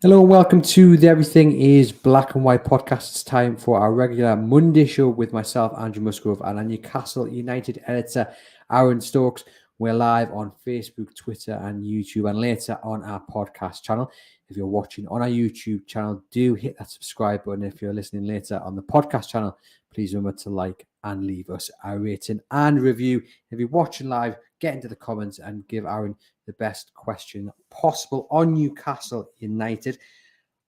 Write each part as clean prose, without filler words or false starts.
Hello and welcome to the Everything is Black and White podcast. It's time for our regular Monday show with myself, Andrew Musgrove, and our Newcastle United editor, Aaron Stokes. We're live on Facebook, Twitter, and YouTube, and later on our podcast channel. If you're watching on our YouTube channel, do hit that subscribe button. If you're listening later on the podcast channel, please remember to like and leave us a rating and review. If you're watching live, get into the comments and give Aaron the best question possible on Newcastle United.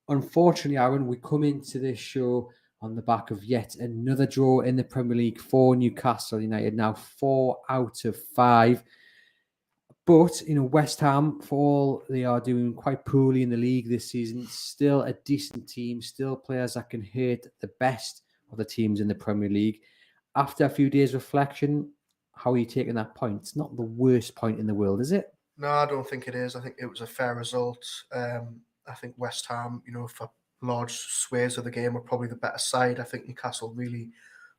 Unfortunately, Aaron, we come into this show on the back of yet another draw in the Premier League for Newcastle United. Now 4 out of 5. But, West Ham, for all they are doing quite poorly in the league this season, still a decent team, still players that can hit the best of the teams in the Premier League. After a few days' reflection, how are you taking that point? It's not the worst point in the world, is it? No, I don't think it is. I think it was a fair result. I think West Ham, for large swathes of the game, were probably the better side. I think Newcastle really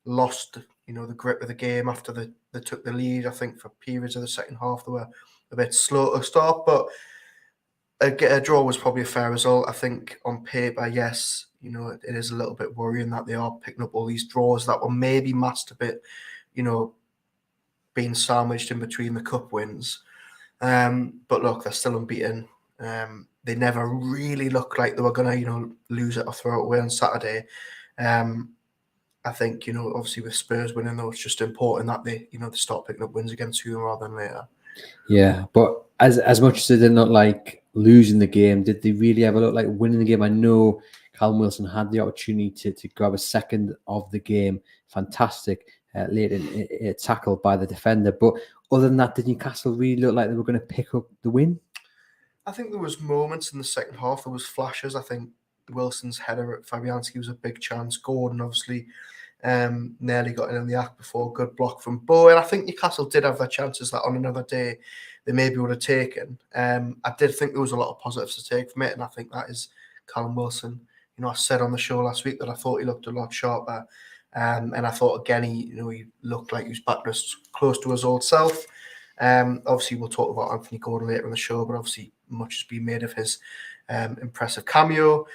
lost, the grip of the game after they took the lead. I think for periods of the second half, they were a bit slow to start, but a draw was probably a fair result. I think on paper, yes, it is a little bit worrying that they are picking up all these draws that were maybe masked a bit, being sandwiched in between the cup wins. But look, they're still unbeaten. They never really looked like they were going to, lose it or throw it away on Saturday. I think, obviously with Spurs winning, though, it's just important that they start picking up wins again sooner rather than later. Yeah, but as much as they did not like losing the game, did they really ever look like winning the game? I know Callum Wilson had the opportunity to grab a second of the game. Fantastic late in tackle by the defender. But other than that, did Newcastle really look like they were going to pick up the win? I think there was moments in the second half. There was flashes. I think Wilson's header at Fabianski was a big chance. Gordon, obviously, nearly got in the act before. Good block from Bow. And I think Newcastle did have their chances that on another day they maybe would have taken. I did think there was a lot of positives to take from it. And I think that is Callum Wilson. I said on the show last week that I thought he looked a lot sharper. And I thought, again, he looked like he was back close to his old self. Obviously, we'll talk about Anthony Gordon later in the show, but obviously much has been made of his impressive cameo.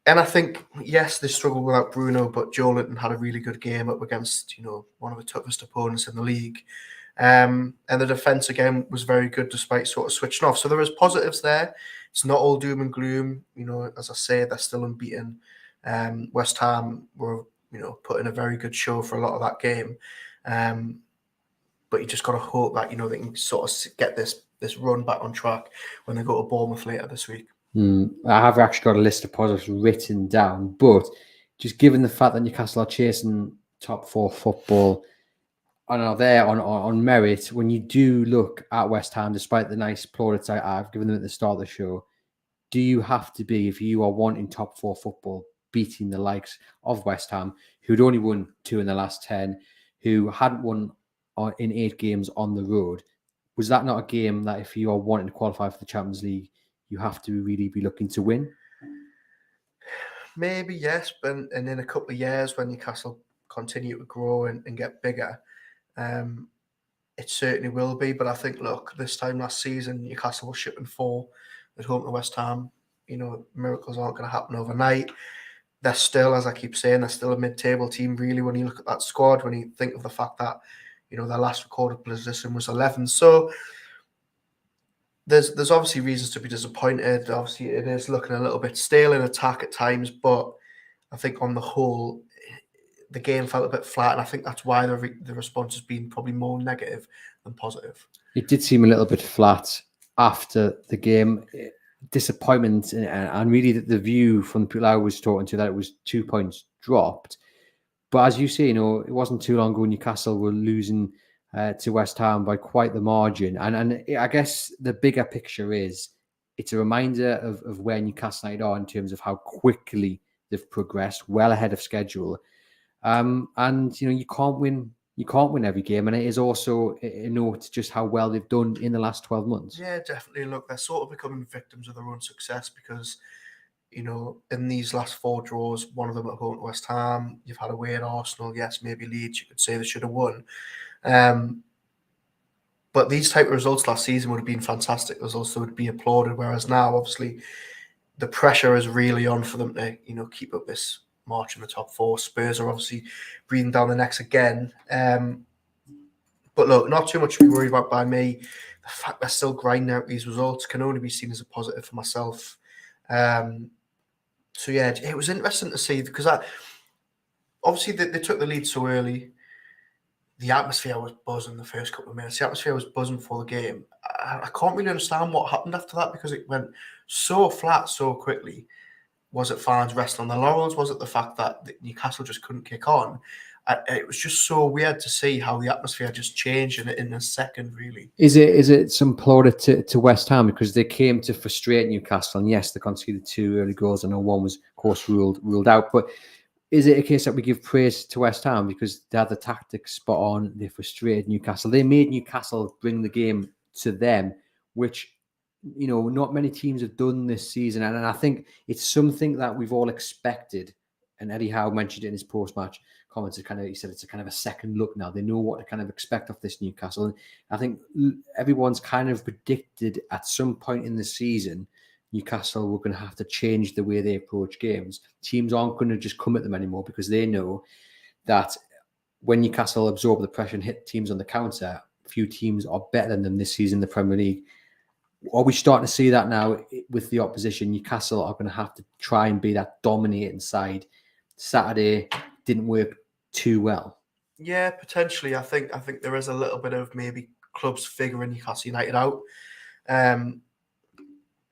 And I think, yes, they struggled without Bruno, but Joe Linton had a really good game up against, one of the toughest opponents in the league. And the defence, again, was very good despite sort of switching off. So there is positives there. It's not all doom and gloom. As I say, they're still unbeaten. West Ham were, put in a very good show for a lot of that game. But you just got to hope that, they can sort of get this run back on track when they go to Bournemouth later this week. I have actually got a list of positives written down, but just given the fact that Newcastle are chasing top 4 football and are there on merit, when you do look at West Ham, despite the nice plaudits I've given them at the start of the show, do you have to be, if you are wanting top 4 football, beating the likes of West Ham, who'd only won 2 in the last 10, who hadn't won in 8 games on the road? Was that not a game that if you are wanting to qualify for the Champions League, you have to really be looking to win? Maybe, yes, but in a couple of years when Newcastle continue to grow and get bigger, it certainly will be. But I think, look, this time last season, Newcastle was shipping 4 at home to West Ham. Miracles aren't going to happen overnight. They're still, as I keep saying, they're still a mid-table team, really, when you look at that squad, when you think of the fact that, their last recorded position was 11. So there's obviously reasons to be disappointed. Obviously, it is looking a little bit stale in attack at times, but I think on the whole, the game felt a bit flat, and I think that's why the response has been probably more negative than positive. It did seem a little bit flat after the game. Disappointment, and really the view from the people I was talking to that it was 2 points dropped. But as you say, it wasn't too long ago Newcastle were losing to West Ham by quite the margin. And I guess the bigger picture is it's a reminder of where Newcastle United are in terms of how quickly they've progressed, well ahead of schedule. And you can't win every game, and it is also a note just how well they've done in the last 12 months. Yeah, definitely. Look, they're sort of becoming victims of their own success because in these last 4 draws, one of them at home to West Ham, you've had away at Arsenal, yes, maybe Leeds, you could say they should have won. But these type of results last season would have been fantastic results that would be applauded, whereas now, obviously, the pressure is really on for them to, keep up this march in the top four. Spurs are obviously breathing down the necks again. But look, not too much to be worried about by me. The fact they're still grinding out these results can only be seen as a positive for myself. So yeah, it was interesting to see because obviously they took the lead so early. The atmosphere was buzzing the first couple of minutes. The atmosphere was buzzing before the game. I can't really understand what happened after that because it went so flat so quickly. Was it fans resting on their laurels? Was it the fact that Newcastle just couldn't kick on? It was just so weird to see how the atmosphere just changed in a second, really. Is it some plaudit to West Ham because they came to frustrate Newcastle? And yes, they conceded 2 early goals. I know one was, of course, ruled out. But is it a case that we give praise to West Ham because they had the tactics spot on? They frustrated Newcastle. They made Newcastle bring the game to them, which not many teams have done this season. And I think it's something that we've all expected. And Eddie Howe mentioned it in his post-match comments. He said it's a kind of a second look now. They know what to kind of expect of this Newcastle. And I think everyone's kind of predicted at some point in the season, Newcastle were going to have to change the way they approach games. Teams aren't going to just come at them anymore because they know that when Newcastle absorb the pressure and hit teams on the counter, few teams are better than them this season in the Premier League. Are we starting to see that now with the opposition? Newcastle are going to have to try and be that dominating side. Saturday didn't work too well. Yeah, potentially. I think there is a little bit of maybe clubs figuring Newcastle United out.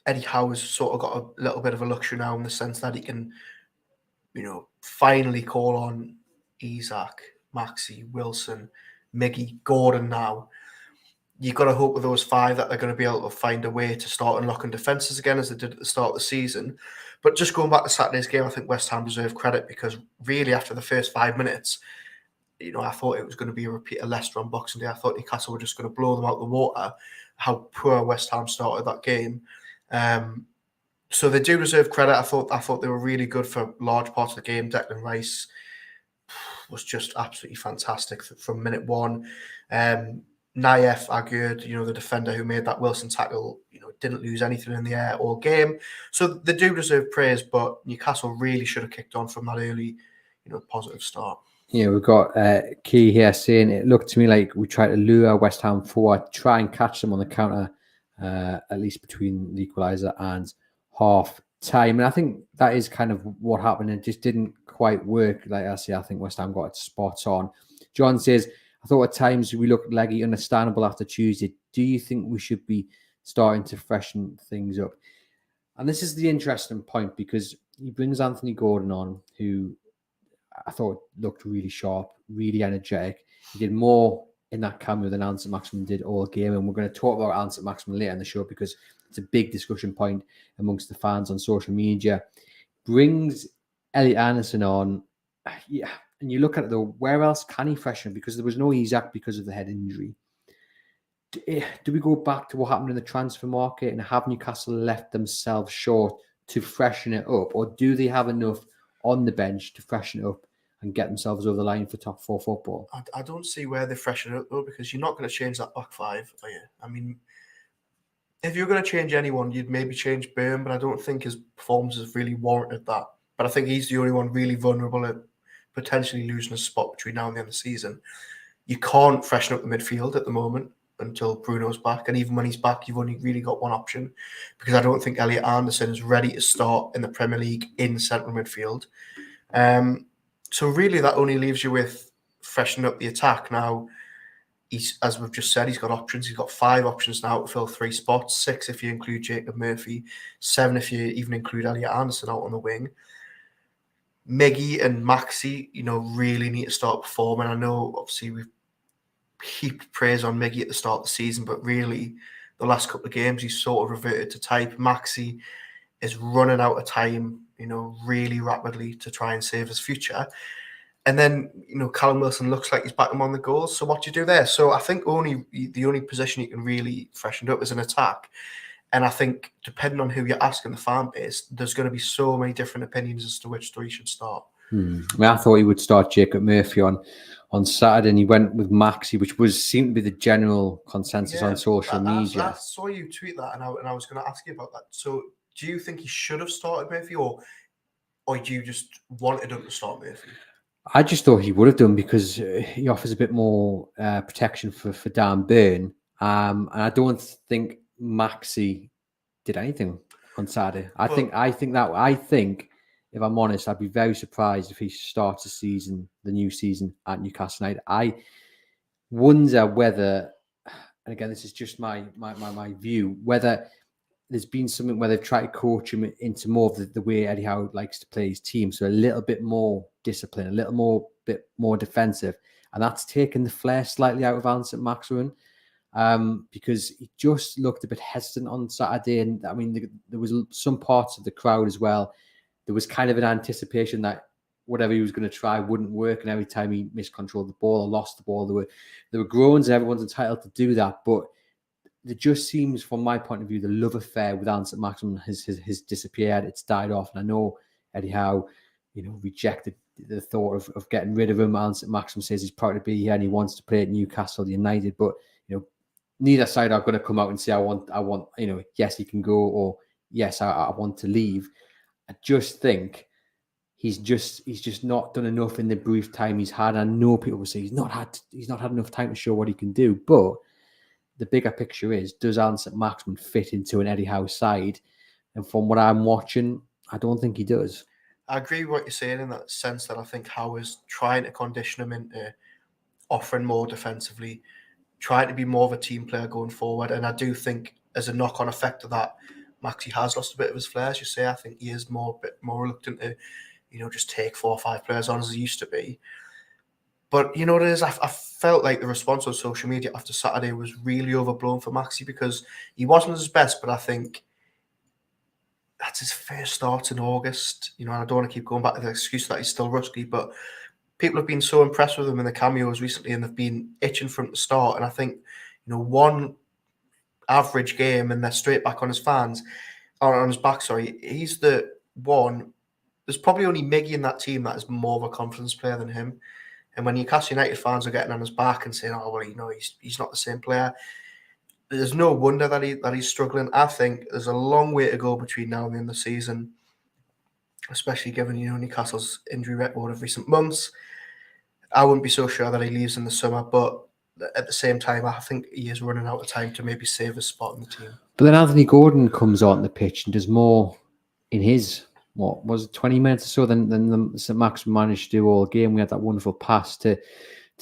Eddie Howe has sort of got a little bit of a luxury now in the sense that he can, finally call on Isak, Maxi, Wilson, Miggy, Gordon now. You've got to hope with those 5 that they're going to be able to find a way to start unlocking defences again as they did at the start of the season. But just going back to Saturday's game, I think West Ham deserve credit because really after the first 5 minutes, I thought it was going to be a repeat of Leicester on Boxing Day. I thought Newcastle were just going to blow them out of the water, how poor West Ham started that game. So they do deserve credit. I thought they were really good for large parts of the game. Declan Rice was just absolutely fantastic from minute 1. Naif Aguerd, the defender who made that Wilson tackle, didn't lose anything in the air all game. So they do deserve praise, but Newcastle really should have kicked on from that early, positive start. Yeah, we've got Key here saying it looked to me like we tried to lure West Ham forward, try and catch them on the counter, at least between the equaliser and half time. And I think that is kind of what happened. It just didn't quite work. Like I say, I think West Ham got it spot on. John says, I thought at times we looked leggy, understandable after Tuesday. Do you think we should be starting to freshen things up? And this is the interesting point because he brings Anthony Gordon on, who I thought looked really sharp, really energetic. He did more in that cameo than Allan Saint-Maximin did all game. And we're going to talk about Allan Saint-Maximin later in the show because it's a big discussion point amongst the fans on social media. Brings Elliot Anderson on. Yeah. And you look at it though, where else can he freshen? Because there was no Isak because of the head injury. Do we go back to what happened in the transfer market and have Newcastle left themselves short to freshen it up? Or do they have enough on the bench to freshen it up and get themselves over the line for top 4 football? I don't see where they freshen it up though, because you're not going to change that back 5, are you? I mean, if you're going to change anyone, you'd maybe change Byrne, but I don't think his performance has really warranted that. But I think he's the only one really vulnerable at potentially losing a spot between now and the end of the season. You can't freshen up the midfield at the moment until Bruno's back. And even when he's back, you've only really got one option because I don't think Elliot Anderson is ready to start in the Premier League in central midfield. So really that only leaves you with freshening up the attack. Now, as we've just said, he's got options. He's got 5 options now to fill 3 spots, 6 if you include Jacob Murphy, 7 if you even include Elliot Anderson out on the wing. Miggy and Maxi, really need to start performing. I know, obviously, we've heaped praise on Miggy at the start of the season, but really, the last couple of games, he's sort of reverted to type. Maxi is running out of time, really rapidly to try and save his future. And then, Callum Wilson looks like he's backing on the goals. So what do you do there? So I think the only position you can really freshen up is an attack. And I think depending on who you're asking the fan base, there's going to be so many different opinions as to which 3 should start. I mean, I thought he would start Jacob Murphy on Saturday, and he went with Maxi, which seemed to be the general consensus on social media. I saw you tweet that, and I was going to ask you about that. So do you think he should have started Murphy, or you just wanted him to start Murphy? I just thought he would have done because he offers a bit more protection for Dan Burn. And I don't think Maxi did anything on Saturday. I think if I'm honest, I'd be very surprised if he starts the new season at Newcastle United. I wonder whether, and again, this is just my view, whether there's been something where they've tried to coach him into more of the way Eddie Howe likes to play his team. So a little bit more discipline, bit more defensive. And that's taken the flair slightly out of Allan Saint-Maximin, because he just looked a bit hesitant on Saturday. And I mean, there was some parts of the crowd as well. There was kind of an anticipation that whatever he was going to try wouldn't work. And every time he miscontrolled the ball or lost the ball, there were groans, and everyone's entitled to do that. But it just seems, from my point of view, the love affair with Allan Saint-Maximin has disappeared. It's died off. And I know Eddie Howe, rejected the thought of getting rid of him. Allan Saint-Maximin says he's proud to be here and he wants to play at Newcastle United. But, neither side are going to come out and say, I want, yes, he can go, or yes, I want to leave. I just think he's just not done enough in the brief time he's had. I know people will say he's not had enough time to show what he can do, but the bigger picture is, does Allan Saint-Maximin fit into an Eddie Howe side? And from what I'm watching, I don't think he does. I agree with what you're saying in that sense, that I think Howe is trying to condition him into offering more defensively, trying to be more of a team player going forward. And I do think, as a knock-on effect of that, Maxi has lost a bit of his flair, as you say. I think he is a bit more reluctant to, just take 4 or 5 players on as he used to be. But you know what it is? I felt like the response on social media after Saturday was really overblown for Maxi, because he wasn't at his best, but I think that's his first start in August. And I don't want to keep going back to the excuse that he's still rusty, but people have been so impressed with him in the cameos recently, and they've been itching for him to start. And I think, one average game and they're straight back on his back. He's the one. There's probably only Miggy in that team that is more of a confidence player than him. And when Newcastle United fans are getting on his back and saying, "Oh, well, he's not the same player," there's no wonder that he's struggling. I think there's a long way to go between now and the end of the season, especially given Newcastle's injury record of recent months. I wouldn't be so sure that he leaves in the summer, but at the same time, I think he is running out of time to maybe save his spot in the team. But then Anthony Gordon comes on the pitch and does more in his, 20 minutes or so than Saint-Maximin managed to do all game. We had that wonderful pass to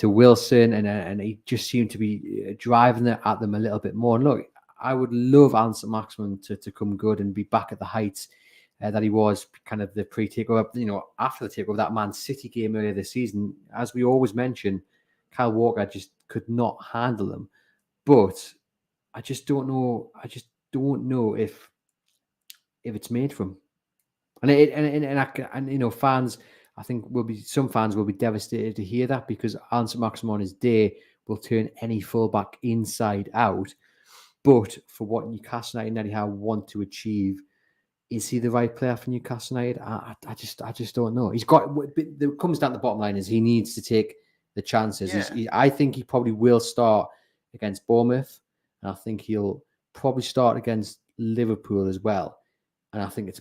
Wilson, and he just seemed to be driving it at them a little bit more. And look, I would love Allan Saint-Maximin to come good and be back at the heights that he was kind of the pre-takeover, after the takeover, that Man City game earlier this season. As we always mention, Kyle Walker just could not handle him. But I just don't know. I just don't know if it's made for him. And fans, I think some fans will be devastated to hear that, because Allan Saint-Maximin on his day will turn any fullback inside out. But for what Newcastle United and Eddie Howe want to achieve, is he the right player for Newcastle United? I just don't know. He's got. It comes down to the bottom line is he needs to take the chances. Yeah. I think he probably will start against Bournemouth, and I think he'll probably start against Liverpool as well. And I think it's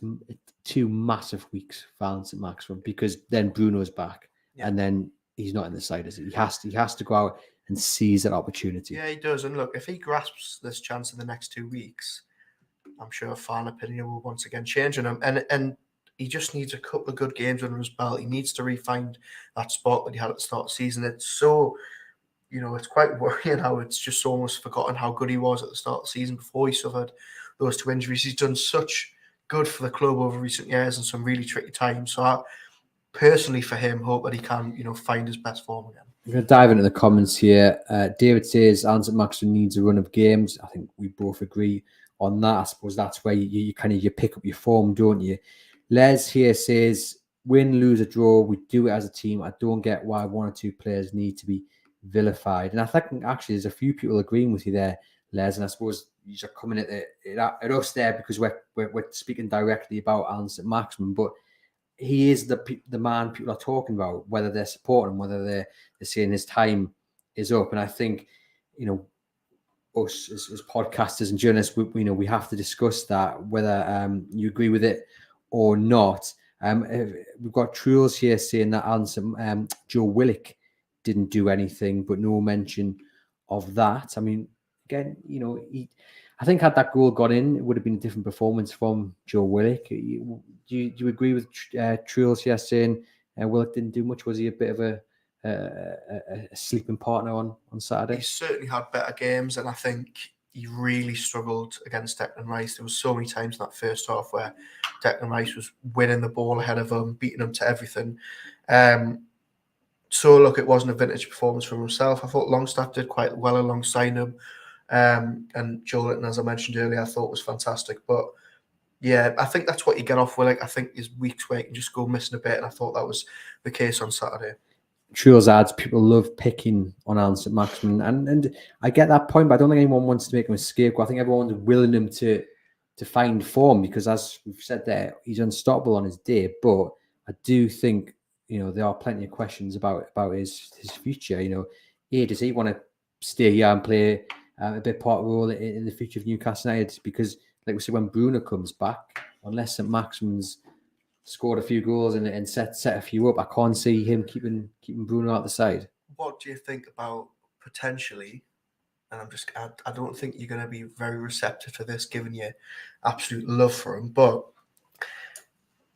2 massive weeks for Allan Saint-Maximin, because then Bruno's back, and then he's not in the side. He has to go out and seize that opportunity. Yeah, he does. And look, if he grasps this chance in the next 2 weeks, I'm sure fan opinion will once again change on him. And he just needs a couple of good games under his belt. He needs to re-find that spot that he had at the start of the season. It's so, it's quite worrying how it's just almost forgotten how good he was at the start of the season before he suffered those 2 injuries. He's done such good for the club over recent years and some really tricky times. So I personally, for him, hope that he can, find his best form again. I'm going to dive into the comments here. David says Allan Saint-Maximin needs a run of games. I think we both agree on that. I suppose that's where you pick up your form, don't you? Les here says, win, lose, or draw, we do it as a team. I don't get why 1 or 2 players need to be vilified. And I think actually there's a few people agreeing with you there, Les, and I suppose you're coming at us there because we're speaking directly about Allan Saint-Maximin, but he is the man people are talking about, whether they're supporting him, whether they're saying his time is up. And I think, us as podcasters and journalists, we have to discuss that, whether you agree with it or not. We've got Truls here saying that Allan, Joe Willock didn't do anything, but no mention of that. I mean, again, I think had that goal gone in, it would have been a different performance from Joe Willock. Do you agree with Truls here saying Willock didn't do much? Was he a bit of a sleeping partner on Saturday? He certainly had better games, and I think he really struggled against Declan Rice. There was so many times in that first half where Declan Rice was winning the ball ahead of him, beating him to everything. So look, it wasn't a vintage performance from himself. I thought Longstaff did quite well alongside him. And Joe Litton, as I mentioned earlier, I thought was fantastic. But yeah, I think that's what you get off Willock. I think there's weeks where you can just go missing a bit, and I thought that was the case on Saturday. Truls adds, people love picking on Allan Saint-Maximin, and I get that point, but I don't think anyone wants to make him a scapegoat. I think everyone's willing him to find form, because as we've said there, he's unstoppable on his day. But I do think there are plenty of questions about his future. Does he want to stay here and play a bit part of a role in the future of Newcastle United? Because like we said, when Bruno comes back, unless Saint-Maximin's scored a few goals and set a few up, I can't see him keeping Bruno out the side. What do you think about potentially? And I don't think you're going to be very receptive to this, given your absolute love for him. But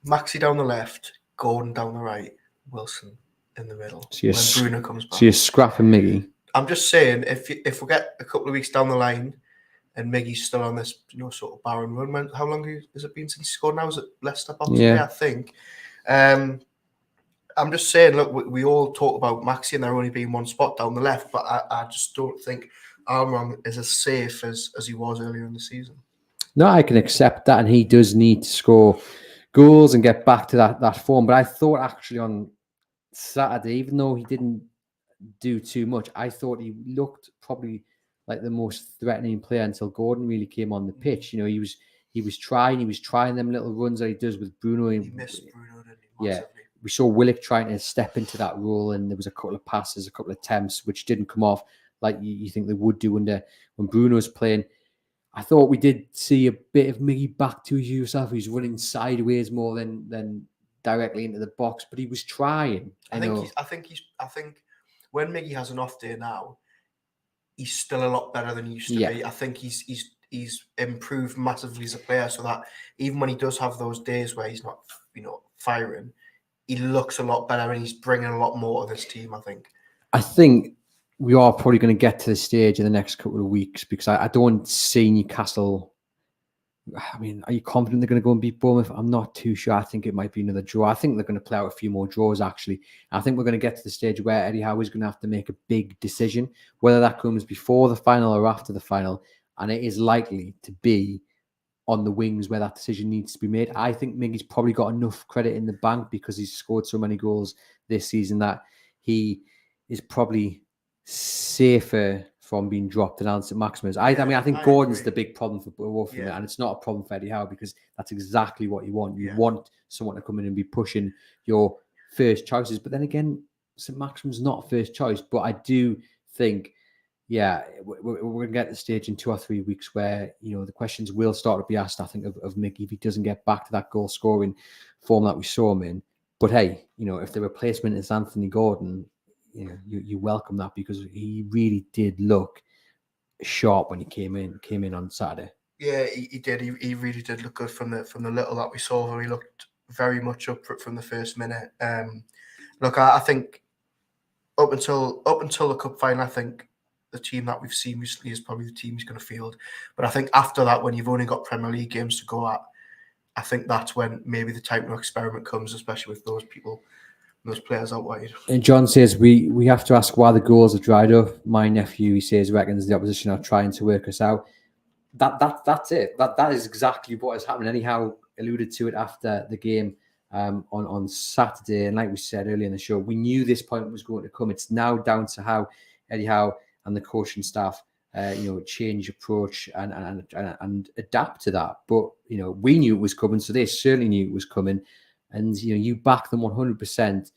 Maxi down the left, Gordon down the right, Wilson in the middle. When Bruno comes back, so you're scrapping Miggy. I'm just saying, if we get a couple of weeks down the line and Miggy's still on this, sort of barren run. How long has it been since he scored now? Is it Leicester Boxing Day, I think? I'm just saying, look, we all talk about Maxi and there only being one spot down the left, but I just don't think Allan is as safe as he was earlier in the season. No, I can accept that, and he does need to score goals and get back to that form. But I thought actually on Saturday, even though he didn't do too much, I thought he looked probably like the most threatening player until Gordon really came on the pitch. He was trying them little runs that he does with Bruno. He missed Bruno, didn't he? Yeah, we saw Willock trying to step into that role, and there was a couple of passes, a couple of attempts which didn't come off like you think they would do when Bruno's playing. I thought we did see a bit of Miggy back to his yourself. He's running sideways more than directly into the box, but he was trying. I think when Miggy has an off day now, he's still a lot better than he used to be. I think he's improved massively as a player, so that even when he does have those days where he's not, firing, he looks a lot better and he's bringing a lot more to this team, I think we are probably going to get to the stage in the next couple of weeks, because I don't see Newcastle. I mean, are you confident they're going to go and beat Bournemouth? I'm not too sure. I think it might be another draw. I think they're going to play out a few more draws, actually. I think we're going to get to the stage where Eddie Howe is going to have to make a big decision, whether that comes before the final or after the final. And it is likely to be on the wings where that decision needs to be made. I think Miggy's probably got enough credit in the bank because he's scored so many goals this season that he is probably safer from being dropped than Allan Saint-Maximin. I think Gordon's the big problem for both of them, and it's not a problem for Eddie Howe, because that's exactly what you want. You want someone to come in and be pushing your first choices. But then again, Saint-Maximin's not first choice. But I do think, we're going to get to the stage in 2 or 3 weeks where, the questions will start to be asked, I think, of Miggy if he doesn't get back to that goal-scoring form that we saw him in. But hey, if the replacement is Anthony Gordon, you welcome that, because he really did look sharp when he came in on Saturday. Yeah, he did. He really did look good from the little that we saw. He looked very much up for it from the first minute. Look, I think up until the cup final, I think the team that we've seen recently is probably the team he's going to field. But I think after that, when you've only got Premier League games to go at, I think that's when maybe the type of experiment comes, especially with those players out wide. And John says we have to ask why the goals are dried up. My nephew, he says, reckons the opposition are trying to work us out. That's it. That is exactly what is happening. Anyhow, alluded to it after the game on Saturday, and like we said earlier in the show, we knew this point was going to come. It's now down to how Eddie Howe and the coaching staff change approach and adapt to that. But we knew it was coming, so they certainly knew it was coming. And you back them 100%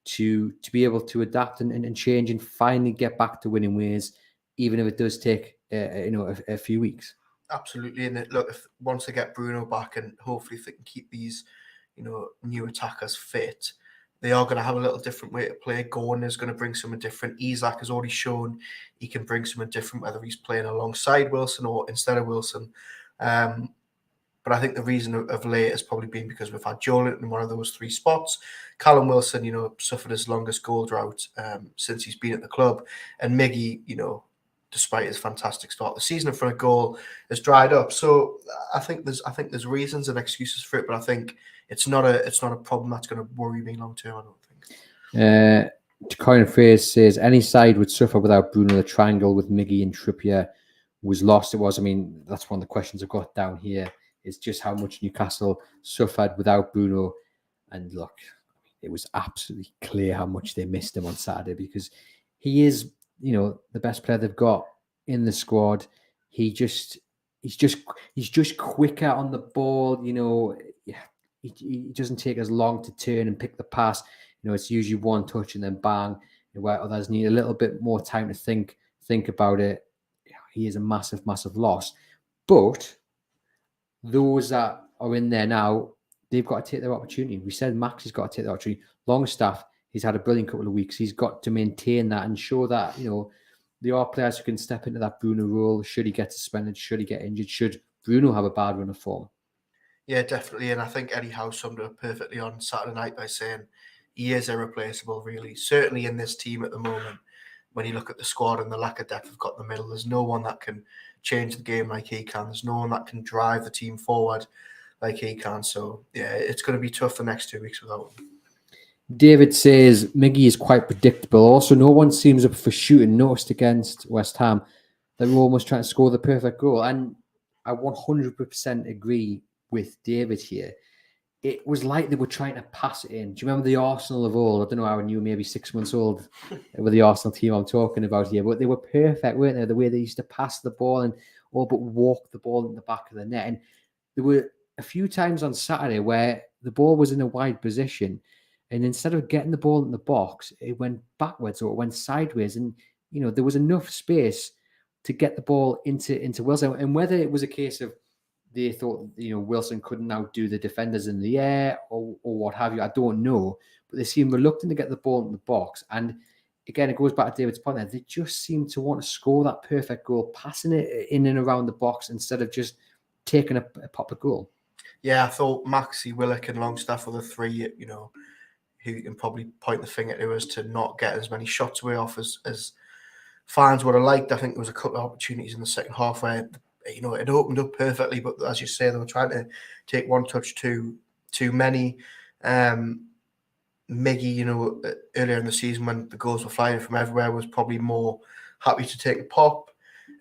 to be able to adapt and change and finally get back to winning ways, even if it does take a few weeks. Absolutely. And look, if once they get Bruno back, and hopefully if they can keep these, new attackers fit, they are going to have a little different way to play. Gordon is going to bring something different. Isak has already shown he can bring something different, whether he's playing alongside Wilson or instead of Wilson. But I think the reason of late has probably been because we've had Joe in one of those three spots. Callum Wilson, suffered his longest goal drought since he's been at the club. And Miggy, despite his fantastic start of the season in front of goal, has dried up. So I think there's reasons and excuses for it, but I think it's not a problem that's going to worry me long term, I don't think. Corin Phrase says any side would suffer without Bruno. The triangle with Miggy and Trippier was lost. It was. I mean, that's one of the questions I've got down here. Is just how much Newcastle suffered without Bruno. And look, it was absolutely clear how much they missed him on Saturday, because he is, the best player they've got in the squad. He's just quicker on the ball. He doesn't take as long to turn and pick the pass. It's usually one touch and then bang. Where others need a little bit more time to think about it. He is a massive, massive loss. But those that are in there now, they've got to take their opportunity. We said Max has got to take the opportunity. Longstaff, he's had a brilliant couple of weeks. He's got to maintain that and show that, there are players who can step into that Bruno role. Should he get suspended? Should he get injured? Should Bruno have a bad run of form? Yeah, definitely. And I think Eddie Howe summed it up perfectly on Saturday night by saying he is irreplaceable, really. Certainly in this team at the moment, when you look at the squad and the lack of depth we've got in the middle, there's no one that can change the game like he can. There's no one that can drive the team forward like he can. So, yeah, it's going to be tough the next 2 weeks without him. David says Miggy is quite predictable. Also, no one seems up for shooting. Noticed against West Ham that we're almost trying to score the perfect goal. And I 100% agree with David here. It was like they were trying to pass it in. Do you remember the Arsenal of old? I don't know how I knew, maybe 6 months old with the Arsenal team I'm talking about here, but they were perfect, weren't they? The way they used to pass the ball and all but walk the ball in the back of the net. And there were a few times on Saturday where the ball was in a wide position, and instead of getting the ball in the box, it went backwards or it went sideways. And, there was enough space to get the ball into Wilson. And whether it was a case of they thought, Wilson couldn't outdo the defenders in the air or what have you, I don't know. But they seemed reluctant to get the ball in the box. And again, it goes back to David's point there. They just seem to want to score that perfect goal, passing it in and around the box instead of just taking a proper goal. Yeah, I thought Maxi, Willock and Longstaff were the three, who you can probably point the finger to us to not get as many shots away off as fans would have liked. I think there was a couple of opportunities in the second half where it opened up perfectly, but as you say, they were trying to take one touch too many. Miggy, earlier in the season when the goals were flying from everywhere, was probably more happy to take a pop.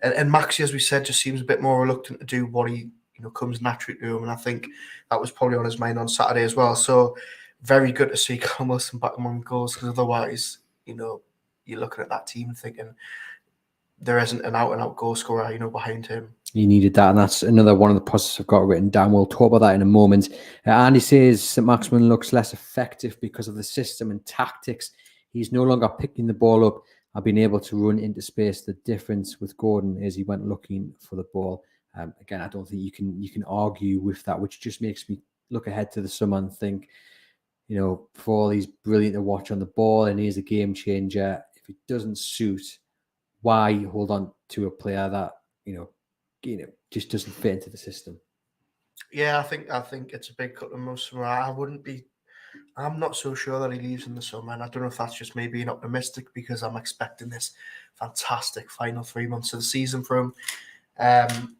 And Maxi, as we said, just seems a bit more reluctant to do what he, comes naturally to him. And I think that was probably on his mind on Saturday as well. So very good to see Callum Wilson back among goals, because otherwise, you're looking at that team and thinking there isn't an out-and-out goal scorer, behind him. He needed that, and that's another one of the positives I've got written down. We'll talk about that in a moment. Andy says Saint-Maximin looks less effective because of the system and tactics. He's no longer picking the ball up and being able to run into space. The difference with Gordon is he went looking for the ball. Again, I don't think you can argue with that, which just makes me look ahead to the summer and think, Paul, he's brilliant to watch on the ball and he's a game changer. If it doesn't suit, why hold on to a player that just doesn't fit into the system? Yeah, I think it's a big cut in the summer. I'm not so sure that he leaves in the summer, and I don't know if that's just me being optimistic because I'm expecting this fantastic final 3 months of the season from him.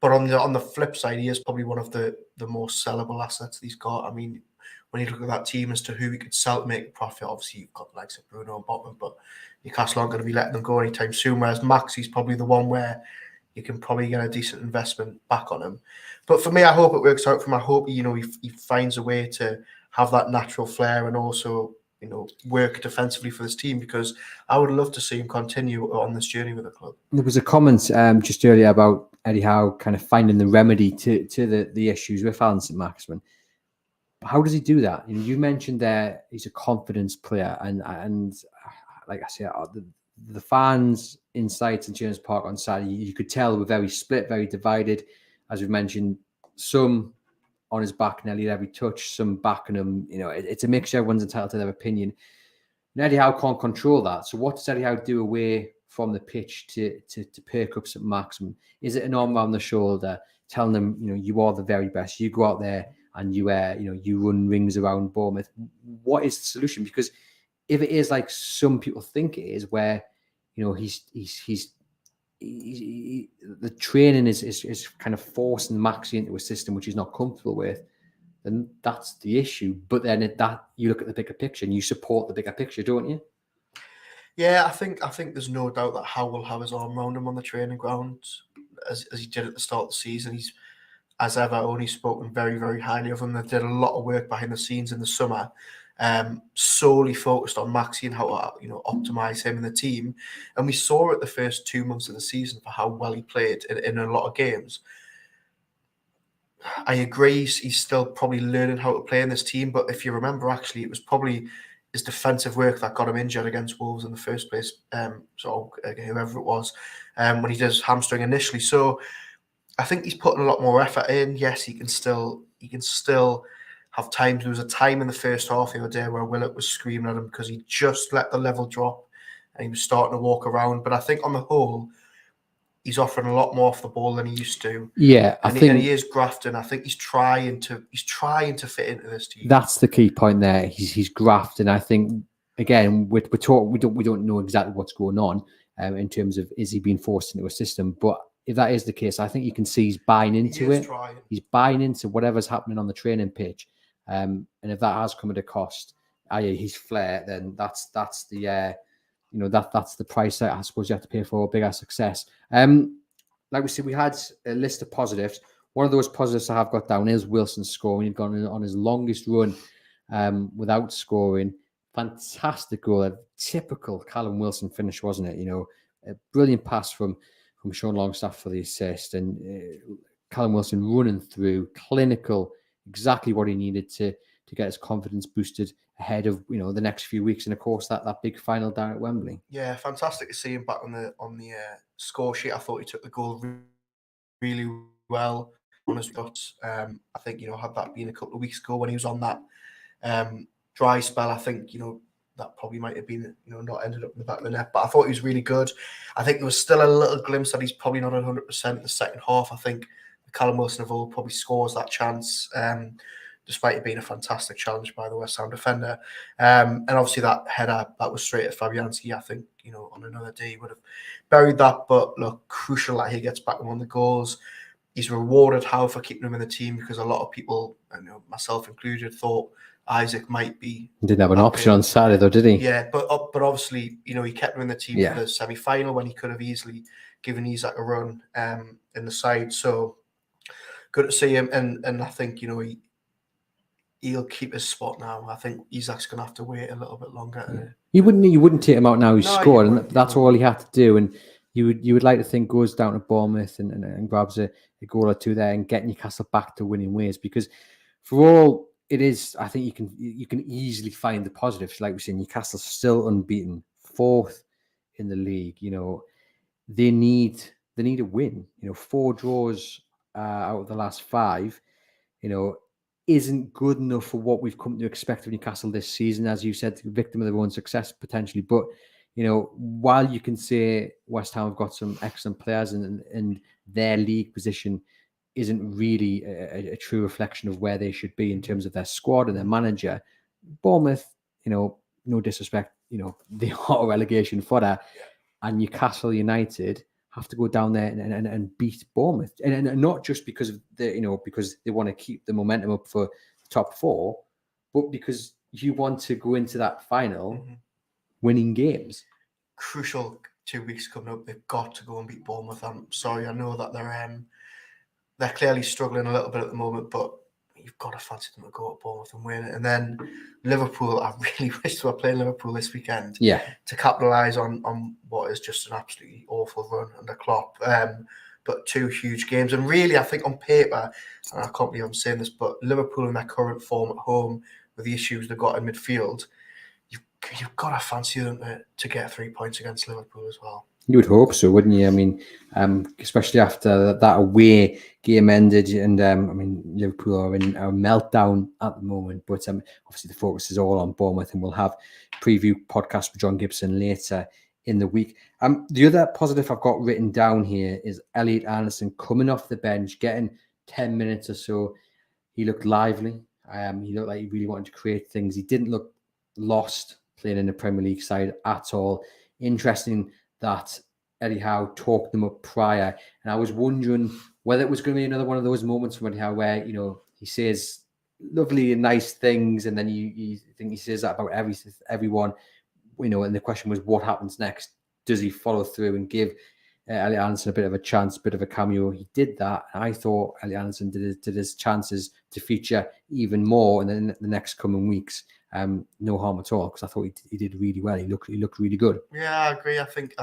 But on the flip side, he is probably one of the most sellable assets that he's got. I mean, when you look at that team as to who we could sell to make a profit, obviously you've got the likes of Bruno and Botman, but Newcastle aren't going to be letting them go anytime soon. Whereas Maxi's probably the one where you can probably get a decent investment back on him. But for me, I hope it works out for him. I hope he finds a way to have that natural flair and also work defensively for this team, because I would love to see him continue on this journey with the club. There was a comment just earlier about Eddie Howe kind of finding the remedy to the issues with Allan Saint-Maximin. How does he do that? You mentioned there he's a confidence player, and like I said, the fans inside St James Park on Saturday, you could tell they were very split, very divided. As we've mentioned, some on his back nearly every touch, some backing him. It's a mixture. Everyone's entitled to their opinion. And Eddie Howe can't control that. So what does Eddie Howe do away from the pitch to perk up Saint-Maximin? Is it an arm around the shoulder, telling them, you are the very best. You go out there and you run rings around Bournemouth. What is the solution? Because if it is like some people think it is, where the training is kind of forcing Maxi into a system which he's not comfortable with, then that's the issue. But then you look at the bigger picture and you support the bigger picture, don't you? Yeah, I think there's no doubt that Howe will have his arm around him on the training ground, as he did at the start of the season. He's, as ever, only spoken very, very highly of him. They did a lot of work behind the scenes in the summer, solely focused on Maxi and how to optimize him and the team. And we saw it the first 2 months of the season for how well he played in a lot of games. I agree, he's still probably learning how to play in this team. But if you remember, actually, it was probably his defensive work that got him injured against Wolves in the first place. Whoever it was, when he did his hamstring initially. So I think he's putting a lot more effort in. Yes, he can still have times. There was a time in the first half the other day where Willett was screaming at him because he just let the level drop and he was starting to walk around. But I think on the whole, he's offering a lot more off the ball than he used to. Yeah, and he is grafting. I think he's trying to fit into this team. That's the key point there. He's grafting. I think again, we don't know exactly what's going on in terms of is he being forced into a system. But if that is the case, I think you can see he's buying into it. He's buying into whatever's happening on the training pitch. And if that has come at a cost, i.e. his flair, then that's the that's the price that I suppose you have to pay for a bigger success. Like we said, we had a list of positives. One of those positives I have got down is Wilson scoring. He'd gone on his longest run without scoring. Fantastic goal, a typical Callum Wilson finish, wasn't it? A brilliant pass from Sean Longstaff for the assist, and Callum Wilson running through, clinical, exactly what he needed to get his confidence boosted ahead of the next few weeks, and of course that big final down at Wembley. Yeah, fantastic to see him back on the score sheet. I thought he took the goal really well on his shots. I think had that been a couple of weeks ago when he was on that dry spell, I think that probably might have been not ended up in the back of the net. But I thought he was really good. I think there was still a little glimpse that he's probably not 100% in the second half. I think Callum Wilson of all probably scores that chance. Despite it being a fantastic challenge by the West Ham defender. And obviously that header, that was straight at Fabianski. I think, on another day he would have buried that. But look, crucial that he gets back on the goals. He's rewarded Howe for keeping him in the team because a lot of people, myself included, thought Isaac might be... He didn't have an option on Saturday though, did he? Yeah, but obviously, he kept him in the team for the semi-final when he could have easily given Isaac a run in the side. So good to see him. And I think, he'll keep his spot now. I think Isaac's going to have to wait a little bit longer. You wouldn't take him out now. He's scored, and that's all he had to do. And you would like to think goes down to Bournemouth and grabs a goal or two there and get Newcastle back to winning ways. Because for all it is, I think you can easily find the positives. Like we said, Newcastle's still unbeaten, 4th in the league. They need a win. 4 draws out of the last 5. Isn't good enough for what we've come to expect of Newcastle this season. As you said, victim of their own success potentially. But, while you can say West Ham have got some excellent players and their league position isn't really a true reflection of where they should be in terms of their squad and their manager, Bournemouth, no disrespect, they are a relegation fodder. And Newcastle United have to go down there and beat Bournemouth, and not just because of because they want to keep the momentum up for the top 4, but because you want to go into that final winning games. Crucial 2 weeks coming up. They've got to go and beat Bournemouth. I'm sorry, I know that they're clearly struggling a little bit at the moment, but you've got to fancy them to go at Bournemouth and win it. And then Liverpool, I really wish they were playing Liverpool this weekend to capitalise on what is just an absolutely awful run under Klopp. But 2 huge games. And really, I think on paper, and I can't believe I'm saying this, but Liverpool in their current form at home with the issues they've got in midfield, you've got to fancy them to get 3 points against Liverpool as well. You would hope so, wouldn't you? I mean, especially after that away game ended, and I mean, Liverpool are in a meltdown at the moment. But obviously, the focus is all on Bournemouth, and we'll have preview podcast with John Gibson later in the week. The other positive I've got written down here is Elliot Anderson coming off the bench, getting 10 minutes or so. He looked lively. He looked like he really wanted to create things. He didn't look lost playing in the Premier League side at all. Interesting that Eddie Howe talked them up prior. And I was wondering whether it was going to be another one of those moments from Eddie Howe where, he says lovely and nice things, and then you think he says that about everyone, and the question was, what happens next? Does he follow through and give Elliot Anderson a bit of a chance, bit of a cameo? He did that. I thought Elliot Anderson did his chances to feature even more in the next coming weeks. No harm at all, because I thought he did really well. He looked really good. Yeah, I agree. I think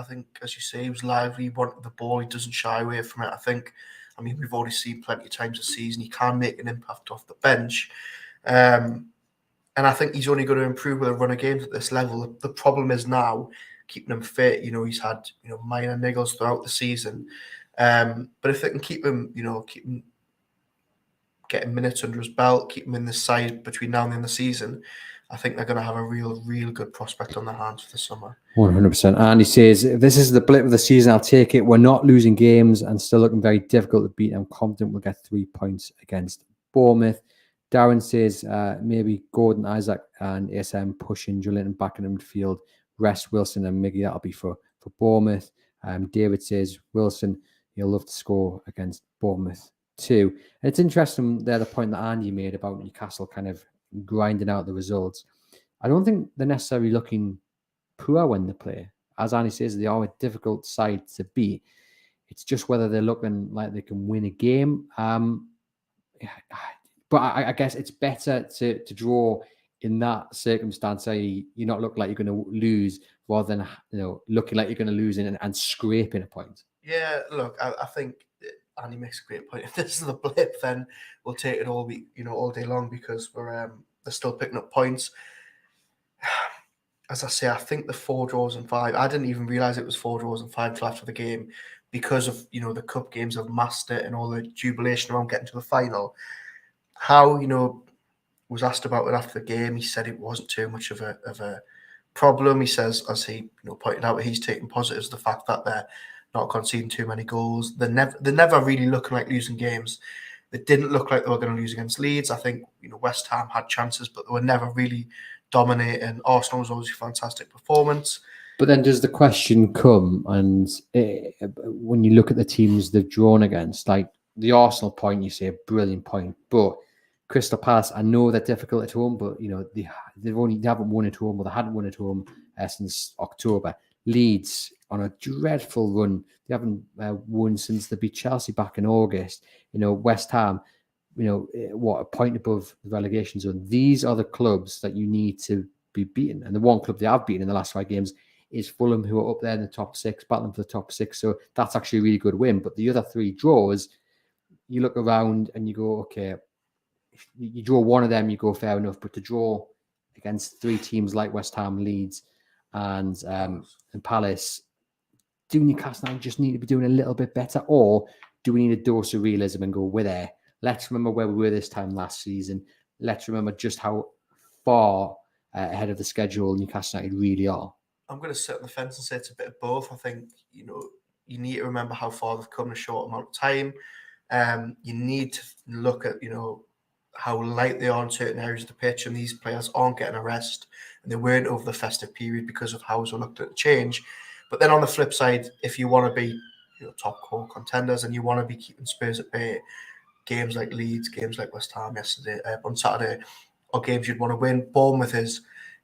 as you say, he was lively. He wanted the ball. He doesn't shy away from it. I mean, we've already seen plenty of times this season he can make an impact off the bench. And I think he's only going to improve with a run of games at this level. The problem is now keeping him fit. He's had minor niggles throughout the season. But if they can keep him getting minutes under his belt, keep him in the side between now and the end of the season, I think they're going to have a real good prospect on their hands for the summer. 100%. And he says, if this is the blip of the season, I'll take it. We're not losing games and still looking very difficult to beat. I'm confident we'll get 3 points against Bournemouth. Darren says, maybe Gordon, Isaac and ASM pushing Joelinton back in the midfield. Rest Wilson and Miggy. That'll be for Bournemouth. David says, Wilson, he'll love to score against Bournemouth too. And it's interesting there, the point that Andy made about Newcastle kind of grinding out the results. I don't think they're necessarily looking poor when they play. As Andy says, they are a difficult side to beat. It's just whether they're looking like they can win a game. But I guess it's better to draw in that circumstance. You're not looking like you're going to lose, rather than looking like you're going to lose and scraping a point. Yeah, look, I think Andy makes a great point. If this is the blip, then we'll take it all week, all day long, because they're still picking up points. As I say, I think the 4 draws and 5. I didn't even realize it was 4 draws and 5 till after the game, because of the cup games have masked it and all the jubilation around getting to the final. How was asked about it after the game. He said it wasn't too much of a problem. He says, as he pointed out, he's taking positives the fact that they're not conceding too many goals. They're never really looking like losing games. They didn't look like they were going to lose against Leeds. I think West Ham had chances, but they were never really dominating. Arsenal was always a fantastic performance. But then does the question come, and when you look at the teams they've drawn against, like the Arsenal point, you say a brilliant point, but Crystal Palace, I know they're difficult at home, but they haven't won at home, or they hadn't won at home since October. Leeds on a dreadful run. They haven't won since they beat Chelsea back in August. West Ham, a point above the relegation zone. These are the clubs that you need to be beaten. And the one club they have beaten in the last 5 games is Fulham, who are up there in the top 6, battling for the top 6. So that's actually a really good win. But the other 3 draws, you look around and you go, okay, you draw one of them, you go fair enough. But to draw against 3 teams like West Ham, Leeds, and Palace, do Newcastle just need to be doing a little bit better, or do we need a dose of realism and go, we're there? Let's remember where we were this time last season. Let's remember just how far ahead of the schedule Newcastle United really are. I'm going to sit on the fence and say it's a bit of both. I think you need to remember how far they've come in a short amount of time. You need to look at how light they are in certain areas of the pitch, and these players aren't getting a rest, and they weren't over the festive period because of how we looked at the change. But then on the flip side, if you want to be top core contenders and you want to be keeping Spurs at bay, games like Leeds, games like West Ham on Saturday, or games you'd want to win. Bournemouth is,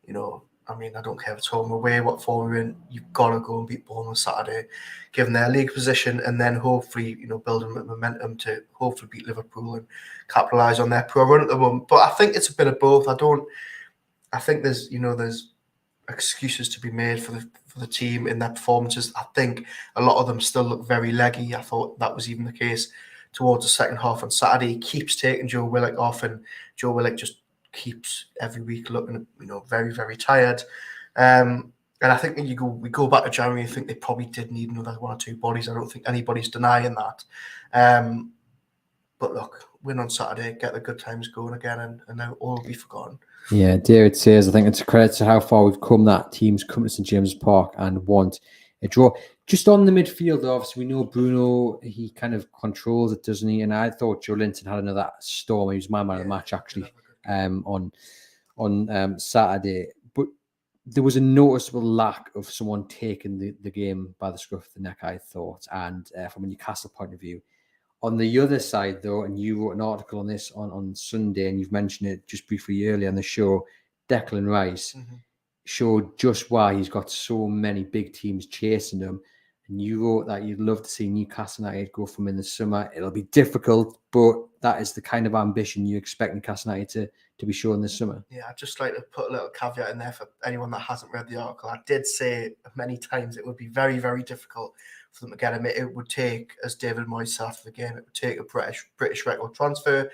I don't care if it's home or away, what form you're in, you've got to go and beat Bournemouth Saturday, given their league position, and then hopefully, building momentum to hopefully beat Liverpool and capitalise on their poor run at the moment. But I think it's a bit of both. I think there's excuses to be made for the team in their performances. I think a lot of them still look very leggy. I thought that was even the case towards the second half on Saturday. He keeps taking Joe Willock off, and Joe Willock just keeps every week looking very, very tired. And I think when we go back to January, I think they probably did need another 1 or 2 bodies. I don't think anybody's denying that. But look, win on Saturday, get the good times going again, and then all will be forgotten. Yeah, David says, I think it's a credit to how far we've come that teams come to St James's Park and want a draw. Just on the midfield, obviously, we know Bruno, he kind of controls it, doesn't he? And I thought Joe Linton had another storm. He was my man of the match, actually, on Saturday. But there was a noticeable lack of someone taking the game by the scruff of the neck, I thought. And from a Newcastle point of view, on the other side, though, and you wrote an article on this on Sunday, and you've mentioned it just briefly earlier on the show, Declan Rice showed just why he's got so many big teams chasing him. And you wrote that you'd love to see Newcastle United go from in the summer. It'll be difficult, but that is the kind of ambition you expect Newcastle United to be showing this summer. Yeah, I'd just like to put a little caveat in there for anyone that hasn't read the article. I did say many times it would be very, very difficult for them to get him. It would take, as David Moyes said after the game, it would take a British record transfer.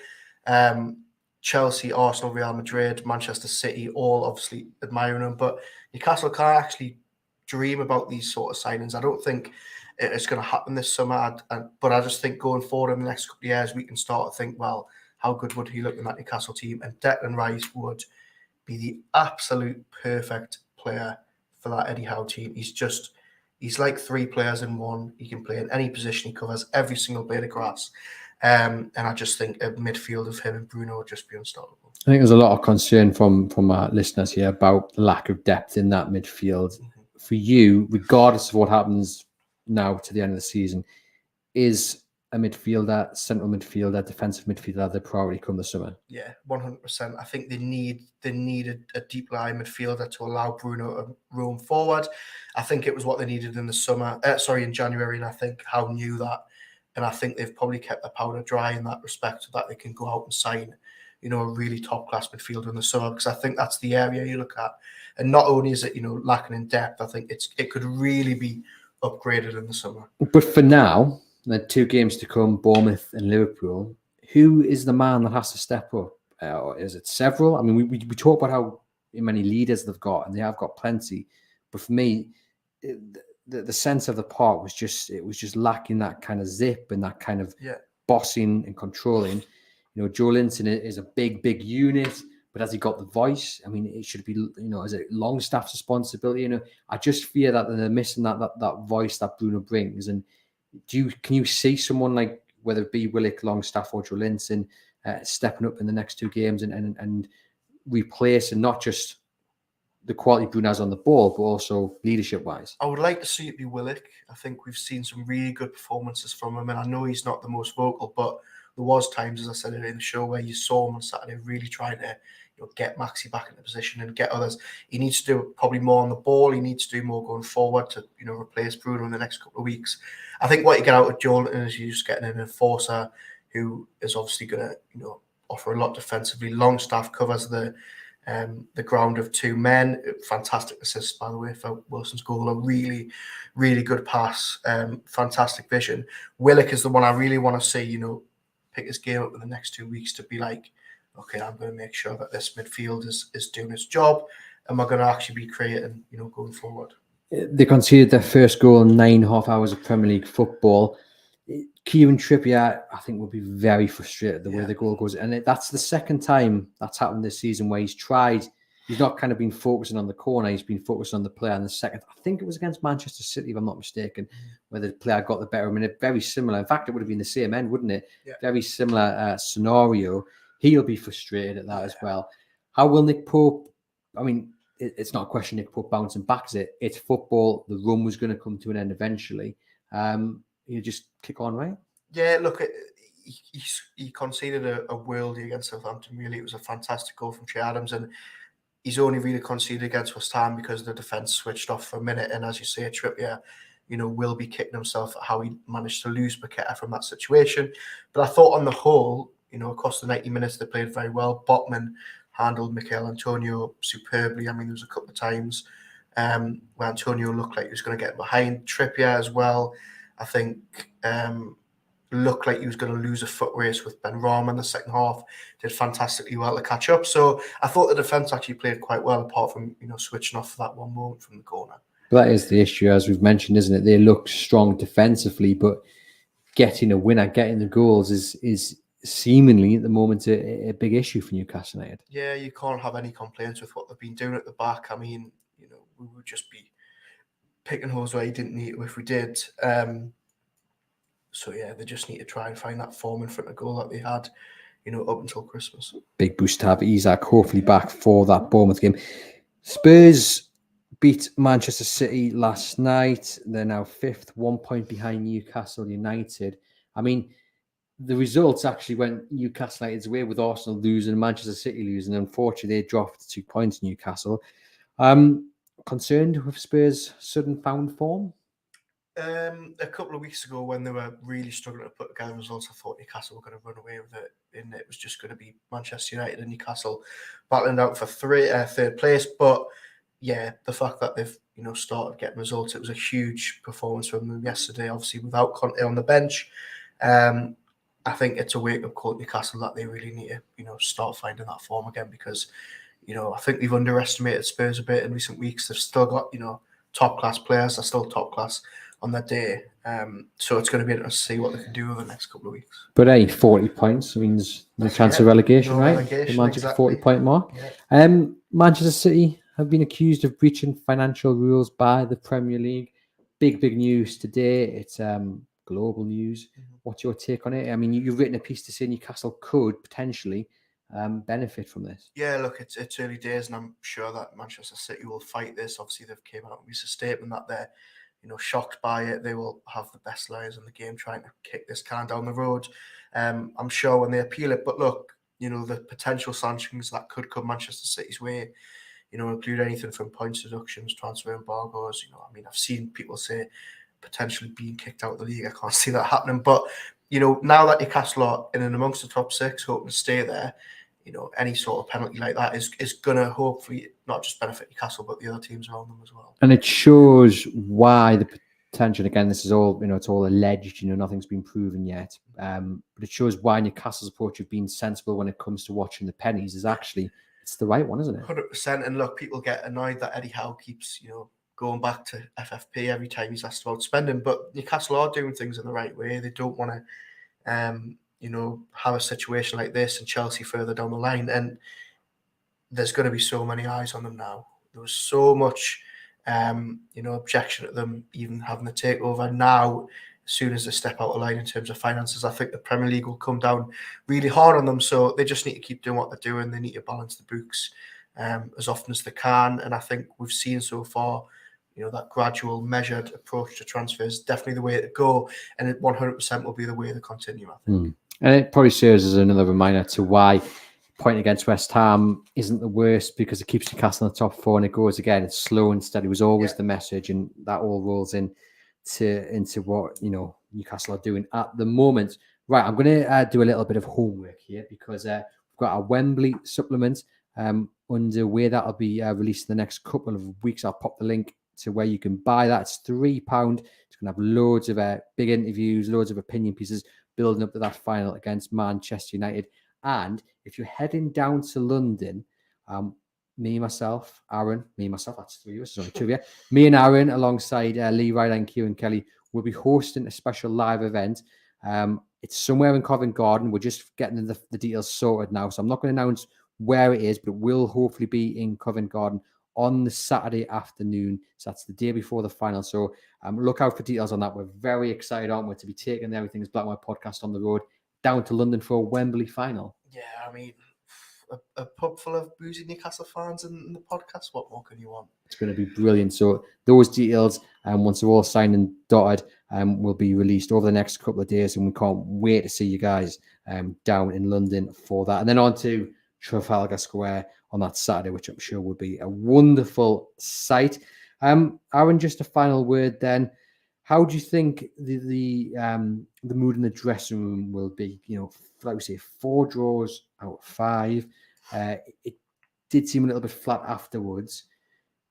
Chelsea, Arsenal, Real Madrid, Manchester City, all obviously admiring him. But Newcastle can't actually dream about these sort of signings. I don't think it's going to happen this summer. But I just think going forward in the next couple of years, we can start to think, well, how good would he look in that Newcastle team? And Declan Rice would be the absolute perfect player for that Eddie Howe team. He's like 3 players in one. He can play in any position. He covers every single blade of grass. And I just think a midfield of him and Bruno would just be unstoppable. I think there's a lot of concern from our listeners here about the lack of depth in that midfield. For you, regardless of what happens now to the end of the season, is a midfielder, central midfielder, defensive midfielder the priority come the summer? Yeah, 100%. I think they need a deep line midfielder to allow Bruno to roam forward. I think it was what they needed in in January, and I think Howe knew that. And I think they've probably kept their powder dry in that respect, so that they can go out and sign, a really top class midfielder in the summer, because I think that's the area you look at. And not only is it, lacking in depth, I think it could really be upgraded in the summer. But for now, the 2 games to come, Bournemouth and Liverpool, who is the man that has to step up? Or is it several? I mean, we talk about how many leaders they've got, and they have got plenty. But for me, the sense of the part was just lacking that kind of zip and that kind of bossing and controlling. Joe Linton is a big unit, but has he got the voice? I mean, it should be, is it Longstaff's responsibility? I just fear that they're missing that voice that Bruno brings. And can you see someone like, whether it be Willock, Longstaff, or Joe Linton, stepping up in the next 2 games and replacing not just the quality Bruno has on the ball, but also leadership-wise? I would like to see it be Willock. I think we've seen some really good performances from him, and I know he's not the most vocal, but there was times, as I said in the show, where you saw him on Saturday really trying to get Maxi back into position and get others. He needs to do probably more on the ball. He needs to do more going forward to replace Bruno in the next couple of weeks. I think what you get out of Joel is you're just getting an enforcer who is obviously going to offer a lot defensively. Longstaff covers the ground of 2 men. Fantastic assist, by the way, for Wilson's goal. A really, really good pass. Fantastic vision. Willock is the one I really want to see, pick his game up in the next 2 weeks to be like, okay, I'm going to make sure that this midfield is doing its job, and we're going to actually be creating, going forward. They conceded their first goal in 9.5 hours of Premier League football. Kieran Trippier, I think, will be very frustrated the way the goal goes. And that's the second time that's happened this season where he's not kind of been focusing on the corner, he's been focusing on the player. And the second, I think it was against Manchester City, if I'm not mistaken, where the player got the better of him. Very similar. In fact, it would have been the same end, wouldn't it? Yeah. Very similar scenario. He'll be frustrated at that as well. How will Nick Pope, I mean, it's not a question Nick Pope bouncing back, is it? It's football. The run was going to come to an end eventually. You just kick on, right? Yeah, look, he conceded a worldie against Southampton. Really, it was a fantastic goal from Che Adams, and he's only really conceded against West Ham because the defence switched off for a minute. And as you say, Trippier, will be kicking himself at how he managed to lose Paqueta from that situation. But I thought on the whole, across the 90 minutes, they played very well. Botman handled Mikel Antonio superbly. I mean, there was a couple of times where Antonio looked like he was going to get behind Trippier as well. I think looked like he was going to lose a foot race with Ben Rama in the second half. Did fantastically well to catch up. So I thought the defence actually played quite well, apart from switching off for that one moment from the corner. But that is the issue, as we've mentioned, isn't it? They look strong defensively, but getting a winner, getting the goals is seemingly at the moment a big issue for Newcastle United. Yeah, you can't have any complaints with what they've been doing at the back. I mean, we would just be picking holes where you didn't need to if we did. So yeah, they just need to try and find that form in front of goal that they had, up until Christmas. Big boost to have Isak hopefully back for that Bournemouth game. Spurs beat Manchester City last night. They're now 5th, 1 point behind Newcastle United. I mean, the results actually went Newcastle United's way with Arsenal losing and Manchester City losing. Unfortunately, they dropped 2 points, Newcastle. Concerned with Spurs' sudden found form? A couple of weeks ago, when they were really struggling to put together results, I thought Newcastle were going to run away with it, and it was just going to be Manchester United and Newcastle battling out for third place. But yeah, the fact that they've started getting results, it was a huge performance from them yesterday. Obviously, without Conte on the bench, I think it's a wake-up call to Newcastle that they really need to start finding that form again, because I think they've underestimated Spurs a bit in recent weeks. They've still got top class players. They're still top class on that day. So it's going to be interesting to see what they can do over the next couple of weeks. But 40 points means no chance of relegation, right? Relegation, the Manchester exactly. 40-point mark. Yeah. Manchester City have been accused of breaching financial rules by the Premier League. Big news today. It's global news. What's your take on it? I mean, you've written a piece to say Newcastle could potentially benefit from this. Yeah, look, it's early days, and I'm sure that Manchester City will fight this. Obviously, they've came out with a statement that they're shocked by it. They will have the best lawyers in the game trying to kick this can down the road. I'm sure when they appeal it, but look, the potential sanctions that could come Manchester City's way, include anything from points deductions, transfer embargoes. I mean, I've seen people say potentially being kicked out of the league. I can't see that happening. But, now that Newcastle are in and amongst the top 6, hoping to stay there, any sort of penalty like that is going to hopefully not just benefit Newcastle, but the other teams around them as well. And it shows why the potential, again, this is all, it's all alleged, nothing's been proven yet. But it shows why Newcastle's approach of being sensible when it comes to watching the pennies is actually, it's the right one, isn't it? 100%. And look, people get annoyed that Eddie Howe keeps, going back to FFP every time he's asked about spending, but Newcastle are doing things in the right way. They don't want to, have a situation like this in Chelsea further down the line. And there's going to be so many eyes on them now. There was so much, objection at them even having the takeover. Now, as soon as they step out of line in terms of finances, I think the Premier League will come down really hard on them. So they just need to keep doing what they're doing. They need to balance the books as often as they can. And I think we've seen so far, that gradual, measured approach to transfers is definitely the way to go. And it 100% will be the way to continue, I think. And it probably serves as another reminder to why point against West Ham isn't the worst, because it keeps Newcastle in the top 4, and it goes again. It's slow and steady was always the message, and that all rolls into what Newcastle are doing at the moment. Right, I'm going to do a little bit of homework here, because we've got a Wembley supplement underway that'll be released in the next couple of weeks. I'll pop the link to where you can buy that. It's £3. It's going to have loads of big interviews, loads of opinion pieces building up to that final against Manchester United. And if you're heading down to London, myself, that's 3 of us, sorry, 2 of you. Me and Aaron, alongside Lee Ryder and Kieran Kelly, will be hosting a special live event. It's somewhere in Covent Garden. We're just getting the details sorted now, so I'm not going to announce where it is, but it will hopefully be in Covent Garden on the Saturday afternoon. So that's the day before the final. So look out for details on that. We're very excited, aren't we, to be taking Everything's Black and White podcast on the road down to London for a Wembley final. Yeah, I mean, a pub full of boozy Newcastle fans in the podcast. What more can you want? It's going to be brilliant. So those details, once they're all signed and dotted, will be released over the next couple of days, and we can't wait to see you guys down in London for that. And then on to Trafalgar Square on that Saturday, which I'm sure will be a wonderful sight. Aaron, just a final word then. How do you think the mood in the dressing room will be? Like we say, 4 draws out of 5. It did seem a little bit flat afterwards.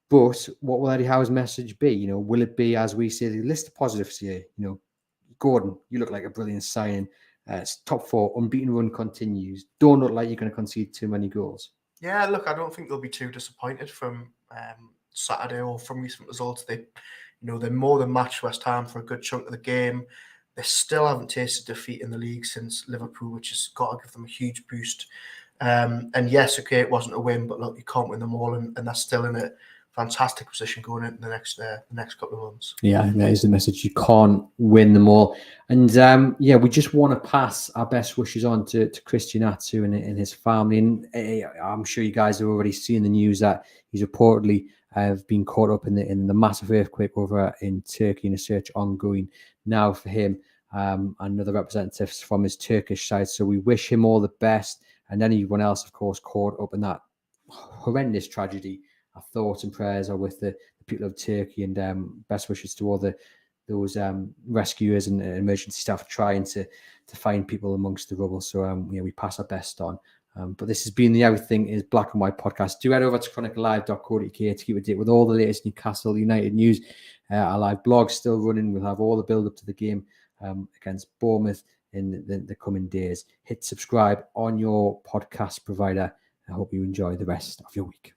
But what will Eddie Howe's message be? Will it be, as we say, the list of positives here? Gordon, you look like a brilliant signing. It's top 4, unbeaten run continues. Don't look like you're going to concede too many goals. Yeah, look, I don't think they'll be too disappointed from Saturday or from recent results. They're more than matched West Ham for a good chunk of the game. They still haven't tasted defeat in the league since Liverpool, which has got to give them a huge boost. And yes, okay, it wasn't a win, but look, you can't win them all, and they're still in a fantastic position going into the next couple of months. Yeah, that is the message. You can't win them all. And we just want to pass our best wishes on to Christian Atsu and his family. And I'm sure you guys have already seen the news that he's reportedly been caught up in the massive earthquake over in Turkey, and a search ongoing now for him and other representatives from his Turkish side. So we wish him all the best, and anyone else, of course, caught up in that horrendous tragedy. Our thoughts and prayers are with the people of Turkey, and best wishes to all those rescuers and emergency staff trying to find people amongst the rubble. So we pass our best on. But this has been the Everything is Black and White podcast. Do head over to chroniclelive.co.uk to keep up to date with all the latest Newcastle United news. Our live blog's still running. We'll have all the build up to the game against Bournemouth in the coming days. Hit subscribe on your podcast provider. I hope you enjoy the rest of your week.